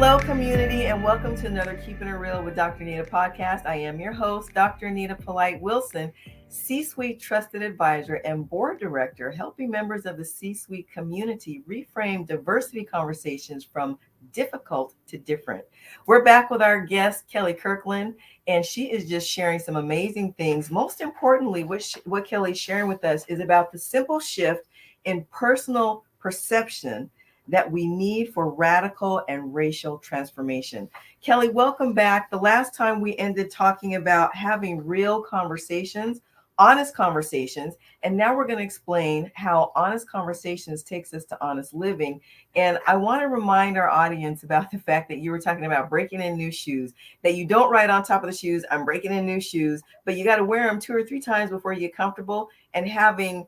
Hello, community, and welcome to another Keeping It Real with Dr. Anita podcast. I am your host, Dr. Anita Polite Wilson, C-Suite Trusted Advisor and Board Director, helping members of the C-Suite community reframe diversity conversations from difficult to different. We're back with our guest, Kelli Kirkland, and she is just sharing some amazing things. Most importantly, what Kelli's sharing with us is about the simple shift in personal perception that we need for radical and racial transformation. Kelli, welcome back. The last time we ended talking about having real conversations, honest conversations, and now we're going to explain how honest conversations takes us to honest living. And I want to remind our audience about the fact that you were talking about breaking in new shoes, that you don't write on top of the shoes, I'm breaking in new shoes, but you got to wear them 2 or 3 times before you get comfortable. And having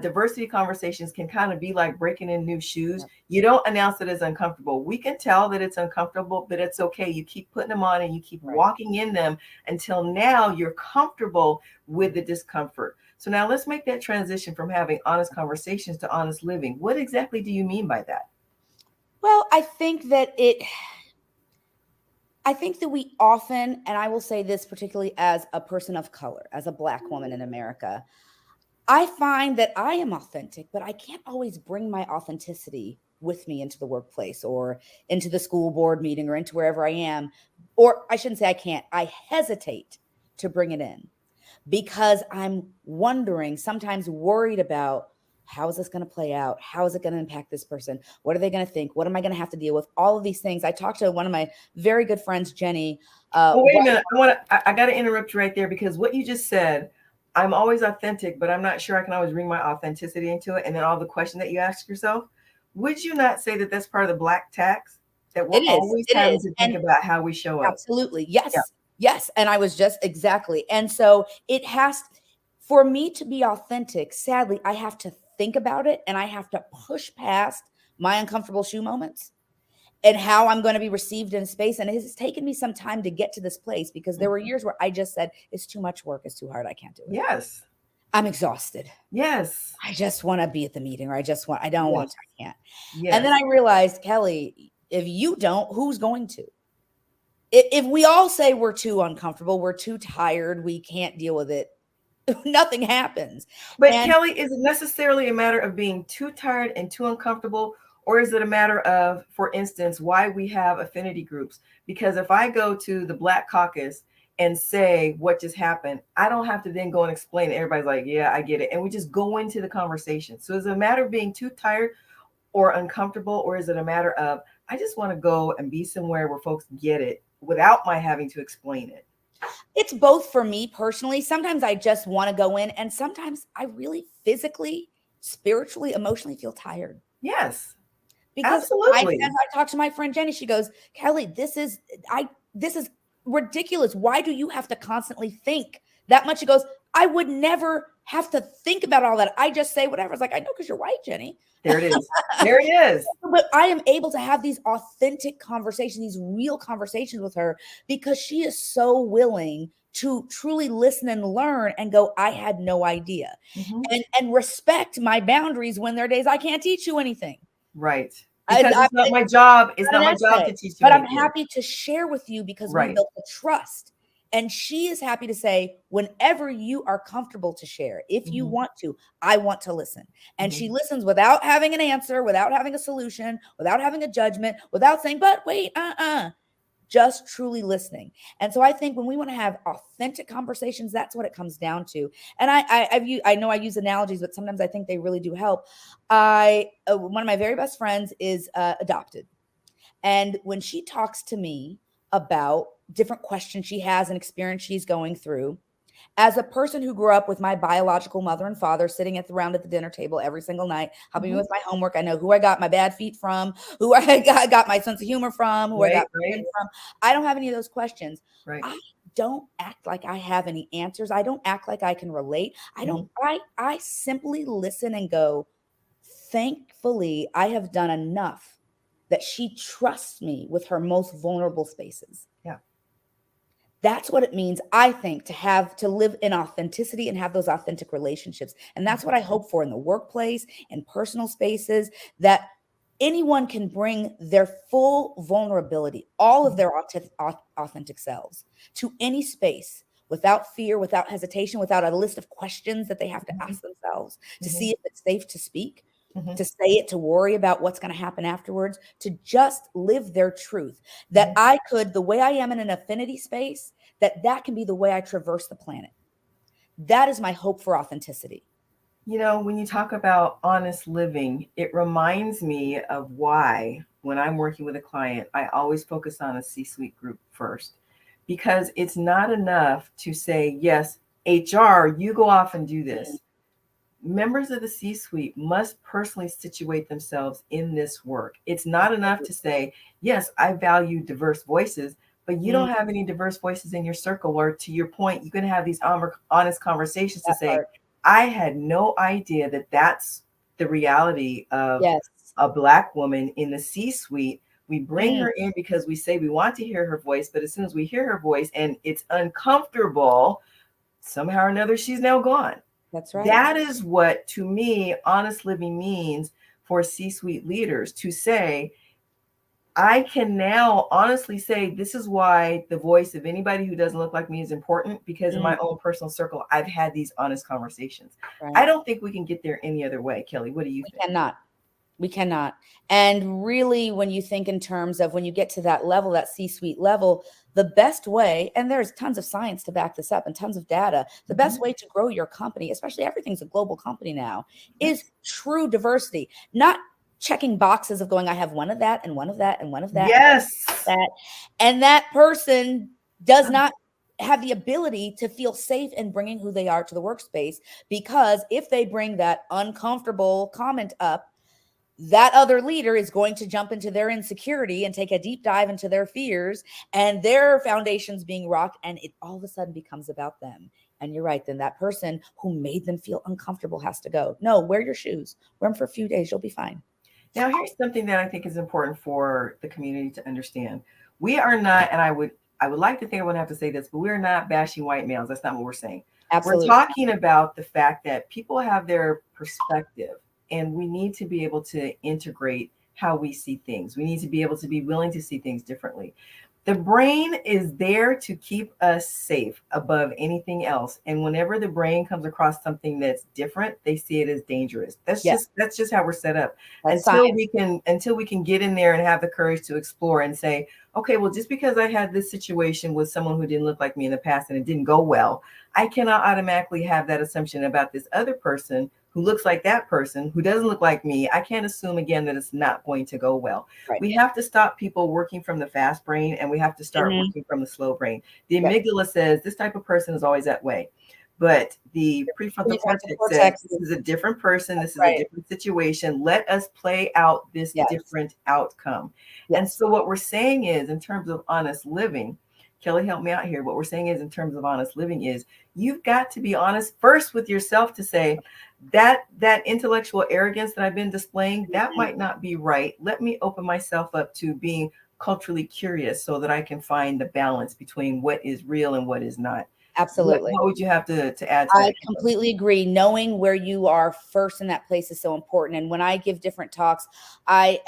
diversity conversations can kind of be like breaking in new shoes. You don't announce it as uncomfortable. We can tell that it's uncomfortable, but it's okay. You keep putting them on and you keep walking in them until now you're comfortable with the discomfort. So now let's make that transition from having honest conversations to honest living. What exactly do you mean by that? Well, I think that we often, and I will say this particularly as a person of color, as a Black woman in America, I find that I am authentic, but I can't always bring my authenticity with me into the workplace or into the school board meeting or into wherever I am. Or I shouldn't say I can't. I hesitate to bring it in because I'm wondering, sometimes worried about, how is this going to play out? How is it going to impact this person? What are they going to think? What am I going to have to deal with? All of these things. I talked to one of my very good friends, Jenny. Wait a minute. I got to interrupt you right there, because what you just said, I'm always authentic, but I'm not sure I can always bring my authenticity into it. And then all the question that you ask yourself, would you not say that that's part of the Black tax? That we're always having to think about how we show up. Absolutely. Yes. Yeah. Yes. And I was just exactly. And so it has, for me to be authentic, sadly, I have to think about it and I have to push past my uncomfortable shoe moments and how I'm going to be received in a space. And it has taken me some time to get to this place, because there were years where I just said, it's too much work. It's too hard. I can't do it. Yes. I'm exhausted. Yes. I just want to be at the meeting, or I don't want to, I can't. Yes. And then I realized, Kelli, if you don't, who's going to? If we all say we're too uncomfortable, we're too tired, we can't deal with it, nothing happens. But Kelli, is it necessarily a matter of being too tired and too uncomfortable? Or is it a matter of, for instance, why we have affinity groups? Because if I go to the Black Caucus and say what just happened, I don't have to then go and explain it. Everybody's like, yeah, I get it. And we just go into the conversation. So is it a matter of being too tired or uncomfortable? Or is it a matter of, I just want to go and be somewhere where folks get it without my having to explain it? It's both for me personally. Sometimes I just want to go in, and sometimes I really physically, spiritually, emotionally feel tired. Yes. Because absolutely. As I talked to my friend Jenny, she goes, Kelli, this is ridiculous. Why do you have to constantly think that much? She goes, I would never have to think about all that. I just say whatever. It's like, I know, because you're white, Jenny. There it is. There it is. But I am able to have these authentic conversations, these real conversations with her, because she is so willing to truly listen and learn and go, I had no idea. Mm-hmm. And respect my boundaries when there are days I can't teach you anything. Right. Because it's not my job. It's not my job to teach you. But I'm happy to share with you, because we built the trust. And she is happy to say, whenever you are comfortable to share, if you want to, I want to listen. And she listens without having an answer, without having a solution, without having a judgment, without saying, but wait, just truly listening. And so I think when we want to have authentic conversations, that's what it comes down to. And I know I use analogies, but sometimes I think they really do help. One of my very best friends is adopted. And when she talks to me about different questions she has and experience she's going through, as a person who grew up with my biological mother and father sitting around at the dinner table every single night, helping me with my homework, I know who I got my bad feet from, who I got my sense of humor from, who I got from. I don't have any of those questions. Right. I don't act like I have any answers. I don't act like I can relate. I simply listen and go, thankfully, I have done enough that she trusts me with her most vulnerable spaces. Yeah. That's what it means, I think, to live in authenticity and have those authentic relationships. And that's what I hope for in the workplace and personal spaces, that anyone can bring their full vulnerability, all of their authentic selves to any space without fear, without hesitation, without a list of questions that they have to ask themselves to see if it's safe to speak, to say it, to worry about what's going to happen afterwards, to just live their truth. That I could, the way I am in an affinity space, that can be the way I traverse the planet. That is my hope for authenticity. You know, when you talk about honest living, it reminds me of why, when I'm working with a client, I always focus on a C-suite group first, because it's not enough to say, yes, HR, you go off and do this. Members of the C-suite must personally situate themselves in this work. It's not enough to say, yes, I value diverse voices, but you don't have any diverse voices in your circle. Or to your point, you can have these honest conversations to say, I had no idea that that's the reality of a Black woman in the C-suite. We bring her in because we say we want to hear her voice, but as soon as we hear her voice and it's uncomfortable, somehow or another, she's now gone. That's right. That is what, to me, honest living means for C-suite leaders, to say, I can now honestly say, this is why the voice of anybody who doesn't look like me is important, because in my own personal circle, I've had these honest conversations. I don't think we can get there any other way. Kelli, what do you think? We cannot. And really, when you think in terms of when you get to that level, that C-suite level, the best way, and there's tons of science to back this up and tons of data, the best way to grow your company, especially everything's a global company now, is true diversity, not checking boxes of going, I have one of that and one of that and one of that. Yes. And that person does not have the ability to feel safe in bringing who they are to the workspace, because if they bring that uncomfortable comment up, that other leader is going to jump into their insecurity and take a deep dive into their fears and their foundations being rocked. And it all of a sudden becomes about them. And you're right. Then that person who made them feel uncomfortable has to go. No, wear your shoes. Wear them for a few days. You'll be fine. Now, here's something that I think is important for the community to understand. We are not, and I would like to think I wouldn't have to say this, but we're not bashing white males. That's not what we're saying. Absolutely. We're talking about the fact that people have their perspective, and we need to be able to integrate how we see things. We need to be able to be willing to see things differently. The brain is there to keep us safe above anything else. And whenever the brain comes across something that's different, they see it as dangerous. That's just how we're set up. Until we can get in there and have the courage to explore and say, okay, well, just because I had this situation with someone who didn't look like me in the past and it didn't go well, I cannot automatically have that assumption about this other person who looks like that person, who doesn't look like me. I can't assume again that it's not going to go well. Right. We have to stop people working from the fast brain, and we have to start working from the slow brain. The amygdala says this type of person is always that way. But the prefrontal cortex says this is a different person. This is a different situation. Let us play out this different outcome. And so what we're saying is, in terms of honest living, Kelli, help me out here. What we're saying is, in terms of honest living, is you've got to be honest first with yourself to say that intellectual arrogance that I've been displaying, that might not be right. Let me open myself up to being culturally curious so that I can find the balance between what is real and what is not. Absolutely. What would you have to add to that? I completely agree. Knowing where you are first in that place is so important. And when I give different talks, to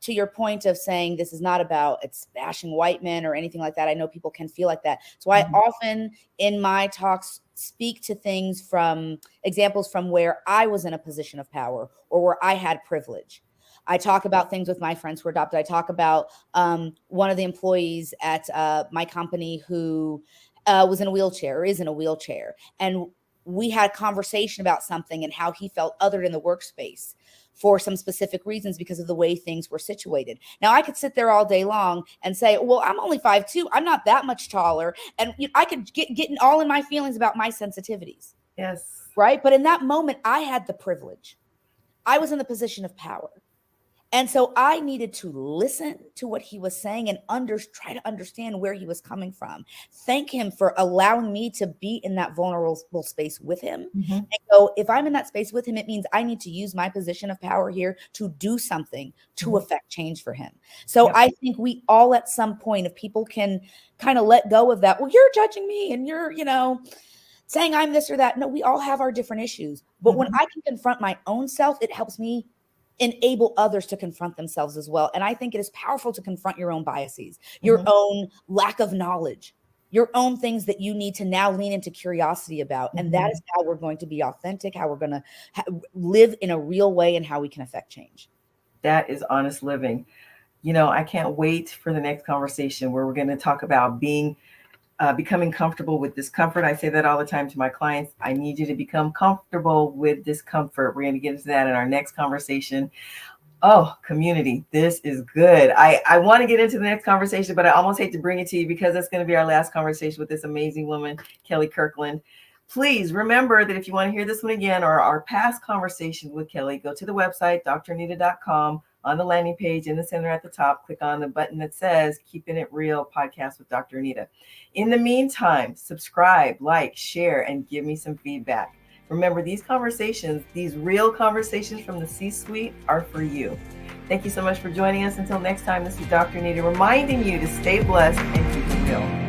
your point of saying this is not about it's bashing white men or anything like that. I know people can feel like that. So I often in my talks speak to things from examples from where I was in a position of power or where I had privilege. I talk about things with my friends who are adopted. I talk about one of the employees at my company who was in a wheelchair or is in a wheelchair. And we had a conversation about something and how he felt othered in the workspace for some specific reasons because of the way things were situated. Now, I could sit there all day long and say, well, I'm only 5'2". I'm not that much taller. And I could get all in my feelings about my sensitivities. Yes. Right. But in that moment, I had the privilege. I was in the position of power. And so I needed to listen to what he was saying and try to understand where he was coming from. Thank him for allowing me to be in that vulnerable space with him. And so if I'm in that space with him, it means I need to use my position of power here to do something to affect change for him. So I think we all at some point, if people can kind of let go of that, well, you're judging me and you're, saying I'm this or that. No, we all have our different issues. But when I can confront my own self, it helps me enable others to confront themselves as well. And I think it is powerful to confront your own biases, your own lack of knowledge, your own things that you need to now lean into curiosity about. And that is how we're going to be authentic, how we're going to live in a real way, and how we can affect change. That is honest living. I can't wait for the next conversation where we're going to talk about becoming comfortable with discomfort. I say that all the time to my clients. I need you to become comfortable with discomfort. We're going to get into that in our next conversation. Oh, community, this is good. I want to get into the next conversation, but I almost hate to bring it to you because that's going to be our last conversation with this amazing woman, Kelli Kirkland. Please remember that if you want to hear this one again or our past conversation with Kelli, go to the website, dranita.com. On the landing page in the center at the top, click on the button that says Keeping It Real Podcast with Dr. Anita. In the meantime, subscribe, like, share, and give me some feedback. Remember, these conversations, these real conversations from the C-suite are for you. Thank you so much for joining us. Until next time, this is Dr. Anita reminding you to stay blessed and keep it real.